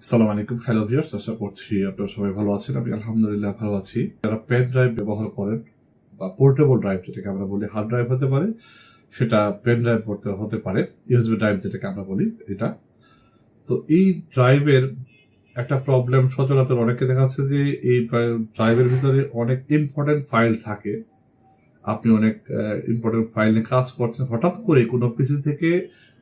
আসসালামু আলাইকুম, hello viewers, আশা করছি আপনারা সবাই ভালো আছেন। আমি আলহামদুলিল্লাহ ভালো আছি। যারা পেন ড্রাইভ ব্যবহার করেন বা পোর্টেবল ড্রাইভ যেটাকে আমরা বলি, হার্ড ড্রাইভ হতে পারে, সেটা পেন ড্রাইভ হতে পারে, ইউএসবি ড্রাইভ যেটাকে আমরা বলি এটা। তো এই ড্রাইভের একটা প্রবলেম সচরাচর অনেকে দেখা যাচ্ছে যে এই ড্রাইভের ভিতরে অনেক ইম্পর্টেন্ট ফাইল থাকে। আপনি অনেক ইম্পর্টেন্ট ফাইল নিয়ে কাজ করছেন, হঠাৎ করে কোনো পিসি থেকে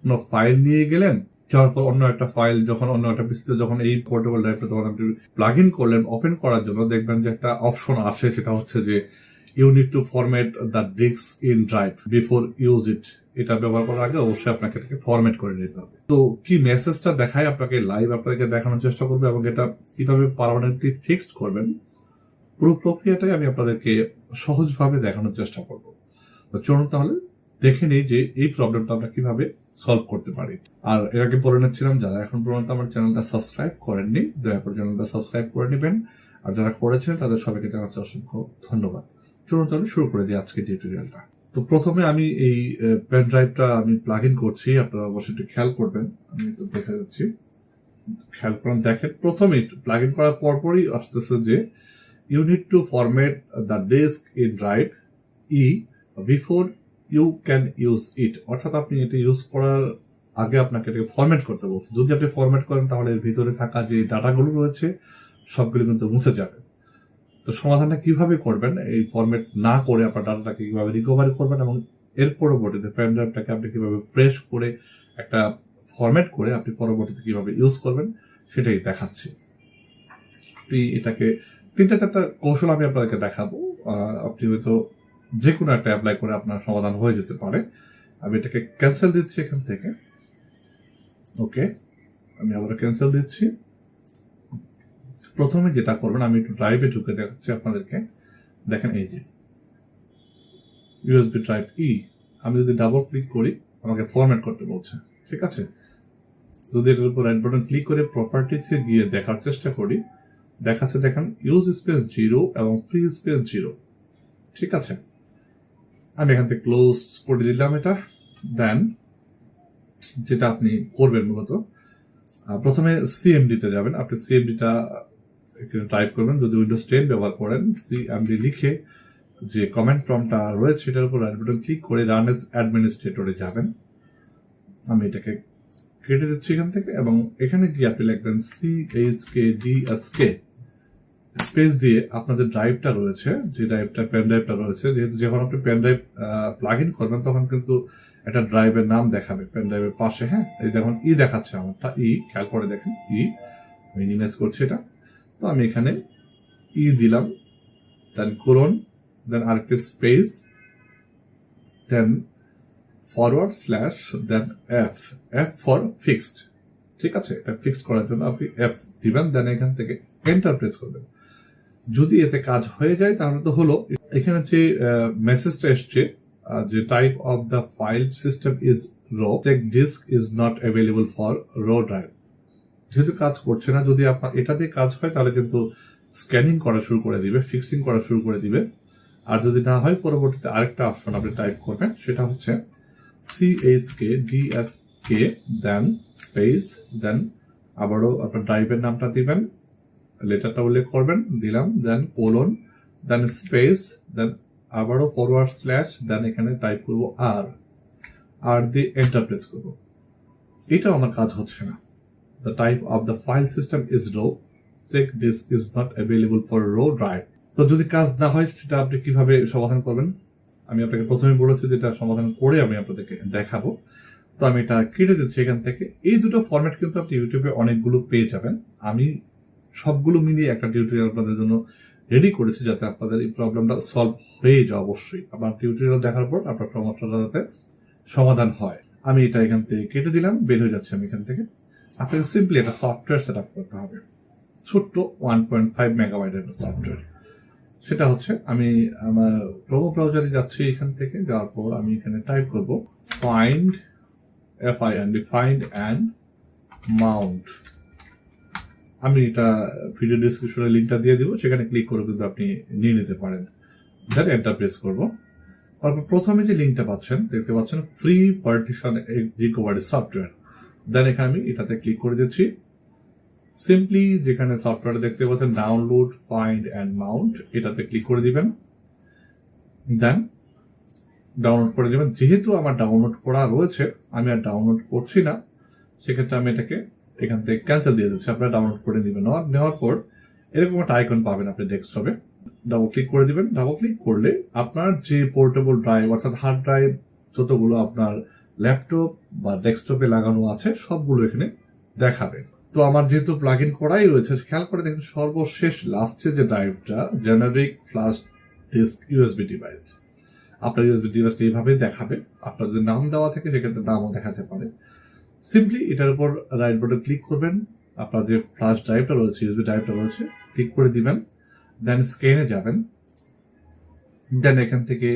কোনো ফাইল নিয়ে গেলেন, যাওয়ার পর অন্য একটা ফাইল যখন অন্য একটা পিসিতে যখন এই পোর্টেবল ড্রাইভটা যখন আপনি প্লাগ ইন করলেন ওপেন করার জন্য, দেখবেন যে একটা অপশন আসে, সেটা হচ্ছে যে you need to format the disk in drive before use it. এটা ব্যবহার করার আগে অবশ্যই আপনাকে এটাকে ফরম্যাট করে নিতে হবে। তো কি মেসেজটা দেখায় আপনাকে লাইভ আপনাদেরকে দেখানোর চেষ্টা করবে এবং এটা কিভাবে পার্মানেন্টলি ফিক্সড করবেন, পুরো প্রক্রিয়াটাই আমি আপনাদেরকে সহজভাবে দেখানোর চেষ্টা করব। তো চলুন তাহলে দেখে নেই যে এই প্রবলেমটা আমরা কিভাবে সলভ করতে পারি। আর এর আগে বলে নিচ্ছিলাম, যারা এখন পর্যন্ত আমার চ্যানেলটা সাবস্ক্রাইব করেননি, দয়া করে চ্যানেলটা সাবস্ক্রাইব করে নেবেন, আর যারা করেছেন তাদের সবাইকে জানাচ্ছি অসংখ্য ধন্যবাদ। চলুন তাহলে শুরু করে দিই আজকে টিউটোরিয়ালটা। তো প্রথমে আমি এই পেন ড্রাইভটা আমি প্লাগ ইন করছি, আপনারা অবশ্যই একটু খেয়াল করবেন। আমি তো দেখা যাচ্ছি, খেয়াল করেন, দেখেন প্রথমেই প্লাগ ইন করার পরপরই আসতেছে যে you need to format the disk in drive E before you can use it। অর্থাৎ আপনি এটা ইউজ করার আগে আপনাকে এটাকে ফরম্যাট করতে বলছে। যদি আপনি ফরম্যাট করেন তাহলে এর ভিতরে থাকা যে ডাটাগুলো রয়েছে সবগুলো কিন্তু মুছে যাবে। তো সমাধানটা কিভাবে করবেন, এই ফরম্যাট না করে আপনার ডাটাটাকে কিভাবে রিকভারি করবেন এবং এর পরবর্তীতে পেন ড্রাইভটাকে আপনি কিভাবে ফ্রেশ করে একটা ফরম্যাট করে আপনি পরবর্তীতে কিভাবে ইউজ করবেন সেটাই দেখাচ্ছি। এটাকে 3-4টা কৌশল আমি আপনাদেরকে দেখাবো। আপনি হয়তো যে কোনো একটা অ্যাপ্লাই করে আপনার সমাধান হয়ে যেতে পারে। আমি এটাকে ক্যান্সেল দিচ্ছি এখান থেকে। ওকে, আমি আবার ক্যান্সেল দিচ্ছি। প্রথমে যেটা করবেন, আমি একটু ড্রাইভে ঢুকে দেখাচ্ছি আপনাদেরকে। দেখেন এই যে ইউএসবি ড্রাইভ ই, আমি যদি ডাবল ক্লিক করি আমাকে ফরম্যাট করতে বলছে। ঠিক আছে, যদি এটার উপর রাইট বাটন ক্লিক করে প্রপার্টিতে গিয়ে দেখার চেষ্টা করি, দেখাচ্ছে দেখেন ইউজ স্পেস 0 এবং ফ্রি স্পেস 0। ঠিক আছে, আমি এখান থেকে ক্লোজ করে দিলাম এটা। দেন যেটা আপনি করবেন মূলত, প্রথমে সিএমডিতে যাবেন। আপনি সিএমডিটা টাইপ করবেন, যদি উইন্ডোজ 10 ব্যবহার করেন সিএমডি লিখে যে কমান্ড প্রম্পটটা রয়েছে সেটার উপর রাইট বাটন ক্লিক করে রান এজ অ্যাডমিনিস্ট্রেটরে যাবেন। আমি এটাকে কেটে দিচ্ছি এখান থেকে এবং এখানে গিয়ে আপনি লিখবেন CHKDSK স্পেস দিয়ে আপনাদের ড্রাইভটা রয়েছে, যে ড্রাইভটা পেন ড্রাইভটা রয়েছে, যেহেতু যখন আপনি পেন ড্রাইভ প্লাগ ইন করবেন তখন কিন্তু একটা ড্রাইভের নাম দেখাবে পেন ড্রাইভের পাশে। হ্যাঁ, এই দেখুন ই দেখাচ্ছে আমারটা, ই খেয়াল করে দেখেন, ই মিনিমাইজ করছি এটা। তো আমি এখানে ই দিলাম, দেন কোলন, দেন আরেকটি space, then forward slash, then F for fixed. ঠিক আছে, এটা ফিক্সড করার জন্য আপনি এফ দিবেন, দেন এখান থেকে এন্টার প্রেস করবেন। যদি এতে কাজ হয়ে যায় তাহলে তো হলো। এখানে যে মেসেজটা এসছে যে type of the file system is raw, check disk is not available for raw drive. যেহেতু কাজ করছে না, যদি আপনার এটা দিয়ে কাজ হয় তাহলে কিন্তু স্ক্যানিং করা শুরু করে দিবে, ফিক্সিং করা শুরু করে দিবে। আর যদি না হয় পরবর্তীতে আরেকটা অপশন আপনি টাইপ করবেন, সেটা হচ্ছে CHKDSK, দেন স্পেস, দেন আবারও আপনার ড্রাইভের নামটা দিবেন, লেটারটা উল্লেখ করবেন, দিলাম, দেন কোলন, দেন স্পেস, দেন আবারও ফরওয়ার্ড স্ল্যাশ, দেন এখানে টাইপ করব আর দিয়ে এন্টার প্রেস করব। এটাও আমার কাজ হচ্ছে না। The type of the file system is raw, check disk is not available for raw drive. তো যদি কাজ না হয় সেটা আপনি কিভাবে সমাধান করবেন, আমি আপনাকে প্রথমে বলেছি যেটা সমাধান করে আমি আপনাদেরকে দেখাবো। তো আমি এটা কেটে দিচ্ছি এখান থেকে। এই দুটো ফরম্যাট কিন্তু আপনি ইউটিউবে অনেকগুলো পেয়ে যাবেন। আমি সবগুলো মিলিয়ে একটা টিউটোরিয়াল আপনাদের জন্য রেডি করেছি যাতে আপনাদের এই প্রবলেমটা সলভ হয়ে যায়। অবশ্যই আপনার টিউটোরিয়াল দেখার পর আপনার সমস্যাটা যাতে সমাধান হয়। আমি এটা এখান থেকে কেটে দিলাম, বের হয়ে যাচ্ছে আমি এখান থেকে। আপনাকে সিম্পলি একটা সফটওয়্যার সেট আপ করতে হবে, ছোট্ট 1.5 মেগাবাইটের একটা সফটওয়্যার। সেটা হচ্ছে, আমি আমার ক্রোম ব্রাউজারে যাচ্ছি, এখান থেকে যাওয়ার পর আমি এখানে টাইপ করব ফাইন্ড অ্যান্ড মাউন্ট। আমি এটা ভিডিও ডিসক্রিপশনে লিঙ্কটা দিয়ে দিব, সেখানে ক্লিক করে কিন্তু আপনি নিয়ে নিতে পারেন। দেন এন্টার প্রেস করব। তারপর প্রথমে যে লিঙ্কটা পাচ্ছেন, দেখতে পাচ্ছেন ফ্রি পার্টিশন রিকভারি সফটওয়্যার। দেন এখানে আমি এটাতে ক্লিক করে দিচ্ছি। সিম্পলি যেখানে সফটওয়্যার দেখতে পাচ্ছেন ডাউনলোড, ফাইন্ড অ্যান্ড মাউন্ট, এটাতে ক্লিক করে দিবেন। দেন ডাউনলোড করে দেবেন। যেহেতু আমার ডাউনলোড করা রয়েছে, আমি আর ডাউনলোড করছি না, সেক্ষেত্রে আমি এটাকে এখান থেকে ক্যান্সেল দিয়ে দিচ্ছি। আপনারা ডাউনলোড করে নেবেন। নেওয়ার পর এরকম একটা আইকন পাবেন আপনি ডেস্কটপে। ডাবল ক্লিক করে দিবেন। ডাবল ক্লিক করলে আপনার যে পোর্টেবল ড্রাইভ অর্থাৎ হার্ড ড্রাইভ যতগুলো আপনার ল্যাপটপ বা ডেস্কটপে লাগানো আছে সবগুলো এখানে দেখাবে। তো আমার যেহেতু প্লাগ ইন করাই রয়েছে, খেয়াল করে দেখুন সর্বশেষ লাস্টে যে ড্রাইভটা generic flash disk USB device, আপনার ইউএসবি ডিভাইসটা এইভাবে দেখাবে। আপনার যদি নাম দেওয়া থাকে সেক্ষেত্রে নামও দেখাতে পারে। সিম্পলি এটার উপর রাইট বাটন ক্লিক করবেন, আপনার যে ফ্ল্যাশ ড্রাইভটা রয়েছে, ইউএসবি ড্রাইভটা রয়েছে, ক্লিক করে দিবেন। দেন স্ক্যানে যাবেন। দেন এখান থেকে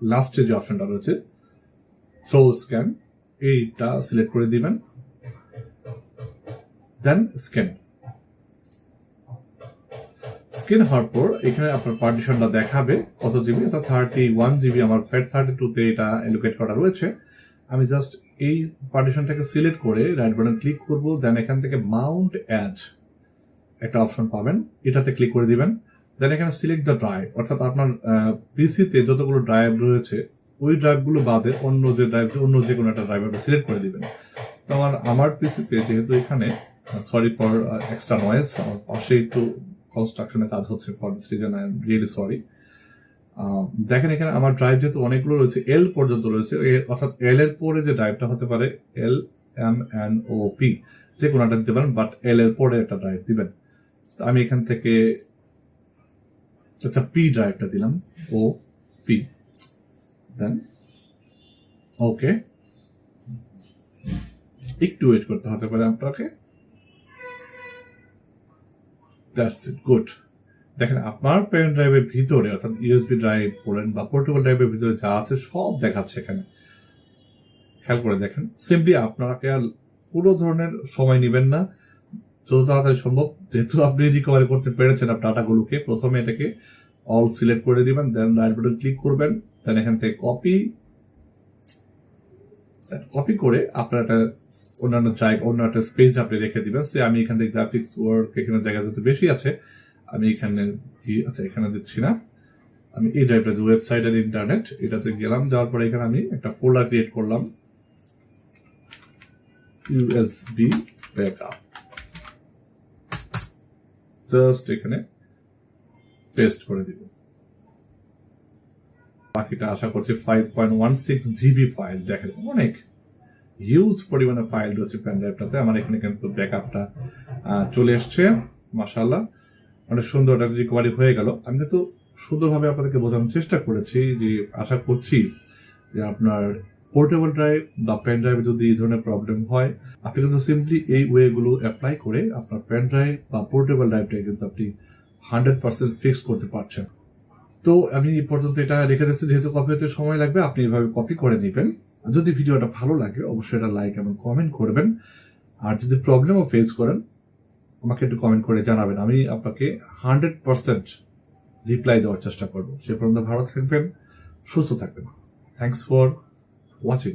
লাস্টে যে অপশনটা রয়েছে থ্রো স্ক্যান, এইটা সিলেক্ট করে দিবেন। দেন স্ক্যান হওয়ার পর এখানে আপনার পার্টিশনটা দেখাবে কত জিবি, অর্থাৎ 31 জিবি আমার ফ্যাট 32-তে এটা অ্যালোকেট করা রয়েছে। আমি জাস্ট এই পার্টিশনটাকে সিলেক্ট করে রাইট বাটন ক্লিক করব। দেন এখান থেকে মাউন্ট অ্যাজ একটা অপশন পাবেন, এটাতে ক্লিক করে দিবেন। দেন এখানে সিলেক্ট দ্য ড্রাইভ, অর্থাৎ আপনার পিসিতে যতগুলো ড্রাইভ রয়েছে ওই ড্রাইভগুলো বাদে অন্য যে ড্রাইভ, অন্য যে কোনো একটা ড্রাইভ সিলেক্ট করে দিবেন। তো আমার পিসিতে যেহেতু এখানে সরি ফর এক্সট্রা নয়েজ, আমার পাশে একটু কনস্ট্রাকশনের কাজ হচ্ছে, for this reason I am really sorry. দেখেন এখানে আমার ড্রাইভ যেহেতু অনেকগুলো রয়েছে, এল পর্যন্ত রয়েছে, অর্থাৎ এল এর পরে যে ড্রাইভটা হতে পারে L M N O P, যে কোনো একটা দিতে পারেন, বাট এল এর পরে একটা ড্রাইভ দিবেন। আমি এখান থেকে আচ্ছা পি ড্রাইভটা দিলাম, ও পি। দেন ওকে, একটু ওয়েট করতে হতে পারে আপনাকে। That's it, good. দেখেন আপনার পেন ড্রাইভের ভিতরে, অর্থাৎ ইউএসবি ড্রাইভ বলেন বা পোর্টেবল ড্রাইভের ভিতরে যা আছে সব দেখাচ্ছে এখানে। খেয়াল করে দেখেন। সিম্পলি আপনাকে আর কোনো ধরনের সময় নেবেন না, যত তাড়াতাড়ি সম্ভব, যেহেতু আপনি রিকভারি করতে পেরেছেন আপনার ডাটাগুলোকে, প্রথমে এটাকে অল সিলেক্ট করে দিবেন। দেন রাইট বাটন ক্লিক করবেন। দেন এখান থেকে কপি করে আপনার একটা অন্যান্য জায়গা, অন্য একটা স্পেস আপনি রেখে দিবেন। সে আমি এখান থেকে গ্রাফিক্স ওয়ার্ক, এখানে জায়গা যত বেশি আছে আমি এখানে আচ্ছা এখানে দিচ্ছি না, আমি এই ড্রাইভটা ওয়েবসাইট আর ইন্টারনেট এটাতে গেলাম। যাওয়ার পরে এখানে আমি একটা ফোল্ডার ক্রিয়েট করলাম, ইউএসবি ব্যাকআপ, জাস্ট এখানে পেস্ট করে দিব। বাকিটা আশা করছি 5.16 জিবি ফাইল। দেখেন অনেক হিউজ পরিমাণে ফাইল রয়েছে পেন ড্রাইভটাতে। আমার এখানে কিন্তু ব্যাকআপটা চলে এসছে, মাশাআল্লাহ অনেক সুন্দর একটা রিকভারি হয়ে গেল। আমি কিন্তু সুন্দরভাবে আপনাদেরকে বোঝানোর চেষ্টা করেছি যে আশা করছি যে আপনার পোর্টেবল ড্রাইভ বা পেন ড্রাইভে যদি এই ধরনের প্রবলেম হয়, আপনি কিন্তু সিম্পলি এই ওয়েগুলো অ্যাপ্লাই করে আপনার পেন ড্রাইভ বা পোর্টেবল ড্রাইভটাকে কিন্তু আপনি 100% ফিক্স করতে পারছেন। তো আমি এই পর্যন্ত এটা রেখে দিচ্ছি, যেহেতু কপি হতে সময় লাগবে, আপনি এভাবে কপি করে নেবেন। যদি ভিডিওটা ভালো লাগে অবশ্যই এটা লাইক এবং কমেন্ট করবেন। আর যদি প্রবলেমও ফেস করেন আমাকে একটু কমেন্ট করে জানাবেন, আমি আপনাকে 100% রিপ্লাই দেওয়ার চেষ্টা করবো। সে পর্যন্ত ভালো থাকবেন, সুস্থ থাকবেন। Thanks for watching.